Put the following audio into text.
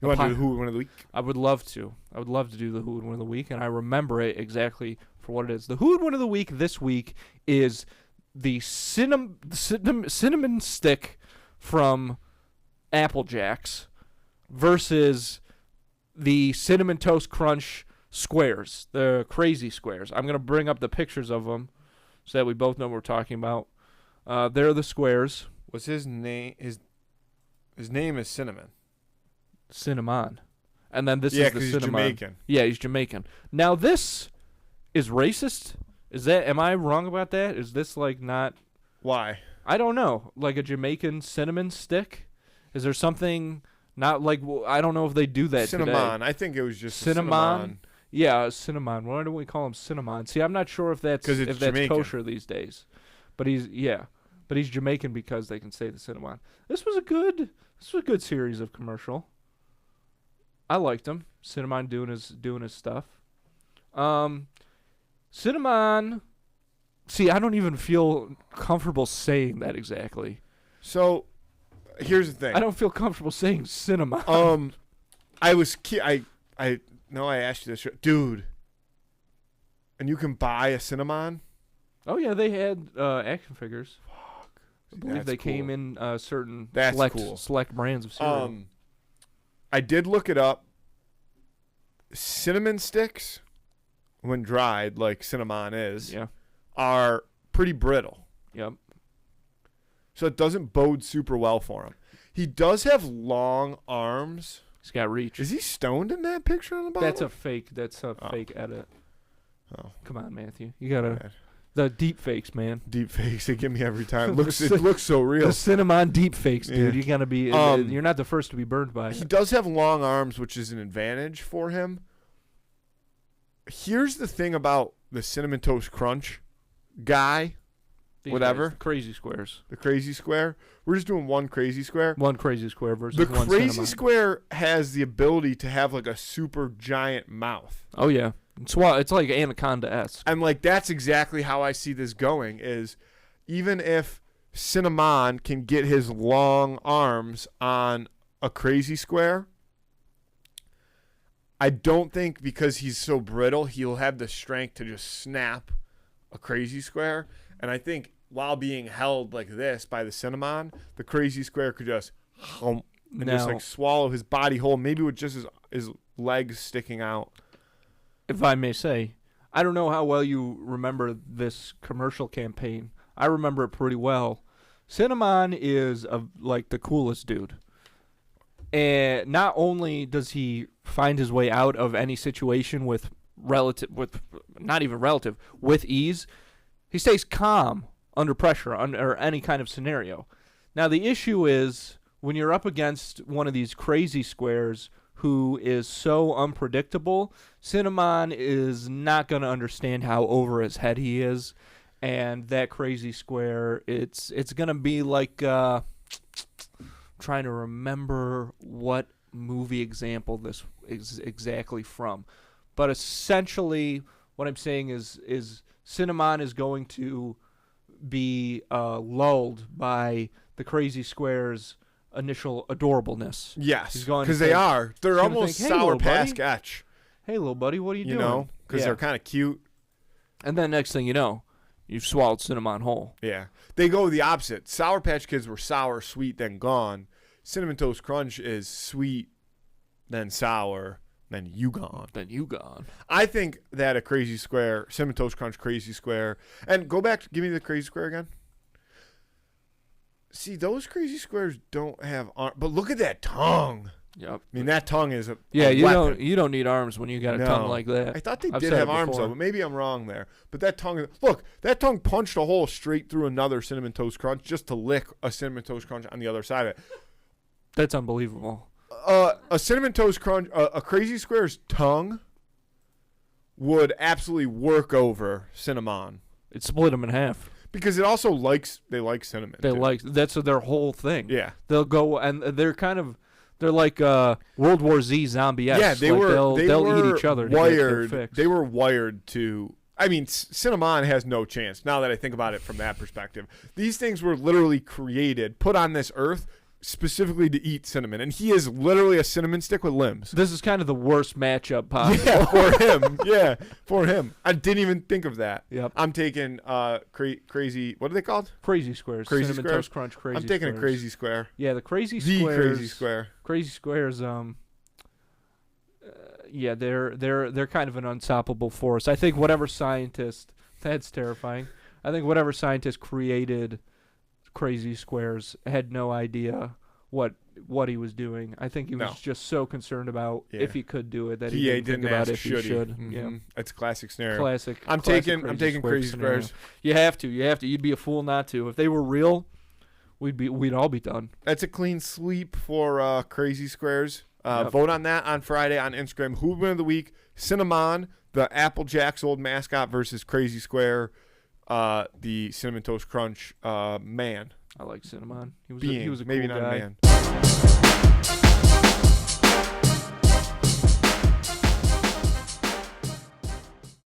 You want to do the Who Would Win of the Week? I would love to. I would love to do the Who Would Win of the Week, and I remember it exactly for what it is. The Who Would Win of the Week this week is the cinnamon stick from Apple Jacks versus the Cinnamon Toast Crunch squares, the crazy squares. I'm going to bring up the pictures of them so that we both know what we're talking about. They're the squares. What's his name? His name is Cinnamon. Cinna-mon. And then this is the Yeah, because he's Cinna-mon. Jamaican. Yeah, he's Jamaican. Now this is racist? Am I wrong about that? Is this like not... Why? I don't know. Like a Jamaican cinnamon stick? Is there something not like... I don't know if they do that Cinna-mon. today. I think it was just Cinna-mon? Yeah, Cinna-mon. Why do we call him Cinna-mon? See, I'm not sure if that's Jamaican. kosher these days. But he's Jamaican because they can say the Cinna-mon. This was a good series of commercial. I liked him. Cinna-mon doing his stuff. Cinna-mon. See, I don't even feel comfortable saying that exactly. So, here's the thing. I don't feel comfortable saying Cinna-mon. I know I asked you this, dude. And you can buy a Cinna-mon? Oh yeah, they had action figures. Fuck. I believe they came in certain select brands of cereal. I did look it up. Cinnamon sticks, when dried, like Cinna-mon is, are pretty brittle. Yep. So it doesn't bode super well for him. He does have long arms. He's got reach. Is he stoned in that picture on the bottom? That's a fake edit. Oh. Come on, Matthew. You gotta the deep fakes, man. Deep fakes, they give me every time. It looks so real. The Cinna-mon deep fakes, dude. Yeah. You gotta be. You're not the first to be burned by it. He does have long arms, which is an advantage for him. Here's the thing about the Cinnamon Toast Crunch guy, whatever. Crazy squares. The crazy square. We're just doing one crazy square. One crazy square versus the one crazy Cinna-mon. square has the ability to have like a super giant mouth. Oh yeah, it's like Anaconda-esque. And like that's exactly how I see this going. Is even if Cinna-mon can get his long arms on a crazy square, I don't think because he's so brittle he'll have the strength to just snap a crazy square. And I think while being held like this by the Cinna-mon, the crazy square could just just like swallow his body whole, maybe with just his legs sticking out. If I may say, I don't know how well you remember this commercial campaign. I remember it pretty well. Cinna-mon is like the coolest dude. And not only does he find his way out of any situation with ease, he stays calm under pressure, under any kind of scenario. Now, the issue is when you're up against one of these crazy squares who is so unpredictable, Cinna-mon is not going to understand how over his head he is. And that crazy square, it's going to be like... trying to remember what movie example this is exactly from. But essentially, what I'm saying is Cinna-mon is going to be lulled by the crazy square's initial adorableness. Yes, because they are. They're almost Sour Patch sketch. Hey, little buddy, what are you doing? You know, because they're kind of cute. And then next thing you know, you've swallowed Cinna-mon whole. Yeah. They go the opposite. Sour Patch Kids were sour, sweet, then gone. Cinnamon Toast Crunch is sweet, then sour, then you gone. I think that a crazy square, Cinnamon Toast Crunch crazy square, and go back, give me the crazy square again. See, those crazy squares don't have arms, but look at that tongue. Yep. I mean, that tongue is a weapon. You don't need arms when you got a tongue like that. I thought they did have arms though, but maybe I'm wrong there. But that tongue, look, that tongue punched a hole straight through another Cinnamon Toast Crunch just to lick a Cinnamon Toast Crunch on the other side of it. That's unbelievable. A Cinnamon Toast Crunch, a crazy square's tongue would absolutely work over Cinna-mon. It split them in half. Because it also they like cinnamon. That's their whole thing. Yeah. They'll go and they're like World War Z zombie-esque. Yeah, they'll eat each other. They were wired to. I mean, Cinna-mon has no chance. Now that I think about it from that perspective, these things were literally created, put on this earth specifically to eat cinnamon, and he is literally a cinnamon stick with limbs. This is kind of the worst matchup possible. Yeah, for him. Yeah, for him. I didn't even think of that. Yep. I'm taking crazy. What are they called? Crazy squares. Crazy Cinnamon squares? Toast Crunch crazy I'm taking squares. a crazy square. Yeah, the crazy The squares. crazy square. Crazy squares. Yeah, they're kind of an unstoppable force. I think whatever scientist. That's terrifying. I think whatever scientist created crazy squares had no idea what he was doing. I think he was No. just so concerned about Yeah. if he could do it that he He didn't think didn't about ask if he should. should. Mhm. Yeah. That's a classic scenario. Classic. I'm classic taking crazy scenario. squares. You have to. You'd be a fool not to. If they were real, we'd all be done. That's a clean sweep for crazy squares. Yep. Vote on that on Friday on Instagram. Who would win of the week? Cinna-mon, the Applejack's old mascot, versus Crazy Square, the Cinnamon Toast Crunch man. I like Cinna-mon. He was Being, a maybe cool not guy. a man.